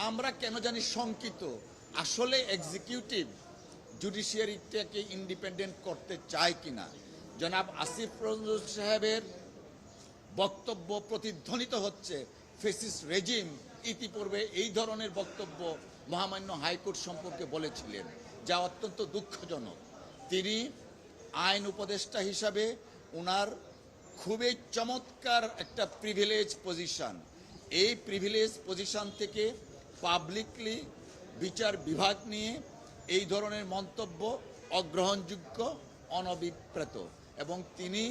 আমরা কেন জানি শঙ্কিত, আসলে এক্সিকিউটিভ জুডিশিয়ারিটাকে ইন্ডিপেন্ডেন্ট করতে চায় কিনা। জনাব আসিফ নজরুল সাহেবের বক্তব্য প্রতিধ্বনিত হচ্ছে ফেসিস্ট রেজিম ইতিপূর্বে এই ধরনের বক্তব্য মহামান্য হাইকোর্ট সম্পর্কে বলেছিলেন, যা অত্যন্ত দুঃখজনক। তিনি আইন উপদেষ্টা হিসাবে ওনার খুবই চমৎকার একটা প্রিভিলেজ পজিশন, এই প্রিভিলেজ পজিশন থেকে পাবলিকলি বিচার বিভাগ নিয়ে এই ধরনের মন্তব্য অগ্রহণযোগ্য, অনভিপ্রেত, এবং তিনি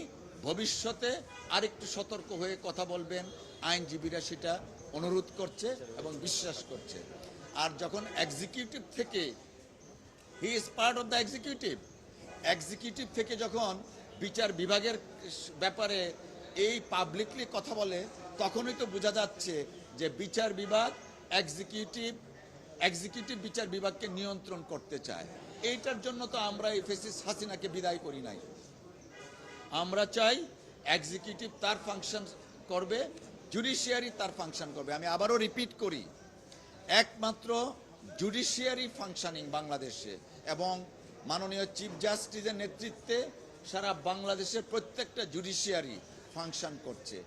ভবিষ্যতে আরেকটু সতর্ক হয়ে কথা বলবেন। আইনজীবীরা সেটা অনুরোধ করছে এবং বিশ্বাস করছে। আর যখন এক্সিকিউটিভ থেকে, he is part of the executive থেকে যখন বিচার বিভাগের ব্যাপারে এই পাবলিকলি কথা বলে, তখনই তো বোঝা যাচ্ছে যে বিচার বিভাগ এক্সিকিউটিভ বিচার বিভাগকে নিয়ন্ত্রণ করতে চায়। এইটার জন্য তো আমরা এই ফেসিস্ট হাসিনাকে বিদায় করি নাই। আমরা চাই এক্সিকিউটিভ তার ফাংশন করবে, জুডিশিয়ারি তার ফাংশন করবে। আমি আবারও রিপিট করি, একমাত্র জুডিশিয়ারি ফাংশনিং বাংলাদেশে, এবং মাননীয় চিফ জাস্টিসের নেতৃত্বে সারা বাংলাদেশের প্রত্যেকটা জুডিশিয়ারি ফাংশন করছে।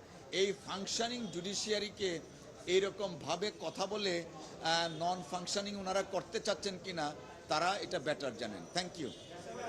এই ফাংশনিং জুডিশিয়ারিকে এইরকমভাবে কথা বলে নন ফাংশনিং ওনারা করতে চাচ্ছেন কিনা, তারা এটা বেটার জানেন। Thank you.